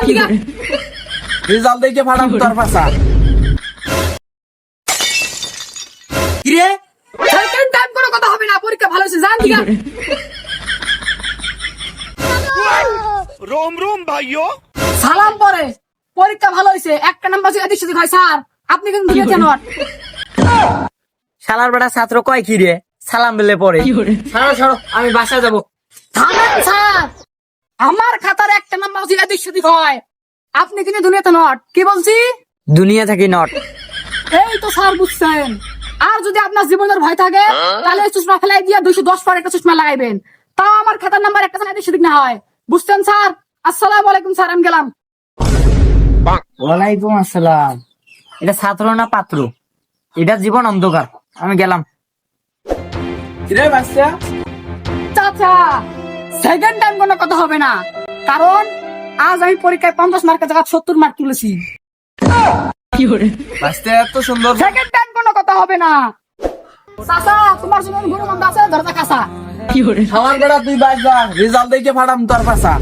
দিগা result দেখে ফাটাম তোর পাশা। কিরে সেকেন্ড টাইম কোনো কথা হবে না, পরীক্ষা ভালো হয়েছে জান দিগা। रोम रोम भाइयों। সালাম পরে পরীক্ষা ভালো হয়েছে, একটা নাম্বার যদি এদিক সেদিক হয় স্যার আপনি কিন্তু দিয়েছেন নট। শালার বেটা ছাত্র কয় কি রে, সালাম দিলে পরে। ছাড়ো ছাড়ো, আমি বাসা যাবো। থামেন স্যার, আমার খাতার একটা নাম্বার যদি এদিক সেদিক হয় আপনি কিন্তু দুনিয়াতে নট। কি বলছি? দুনিয়া থাকি নট। এই তো স্যার বুঝছেন। আর যদি আপনার জীবনের ভয় থাকে তাহলে এই চশমা ফেলাই দিয়ে 210 পর একটা চশমা লাগাইবেন, তাও আমার খাতার নাম্বার একটা এদিক সেদিক না হয়। বুঝছেন স্যার? আসসালামু আলাইকুম স্যার, আমি গেলাম। ওয়ালাইকুম আসসালাম। এটা ছাত্র না পাত্র? এটা জীবন অন্ধকার, আমি গেলাম। কিরে বাচ্চা, চাচা সেকেন্ড টাইম কোনো কথা হবে না, কারণ আজ আমি পরীক্ষায় 50 মার্কের জায়গায় 70 মার্ক তুলেছি। বাচ্চা এত সুন্দর। সেকেন্ড টাইম কোনো কথা হবে না। চাচা তোমার জন্য গরু মন্দ আছে, দরজা কাঁচা। আমার বেটা তুই বাস যা, রেজাল্ট দেখে ফাটাম তোর পাশা।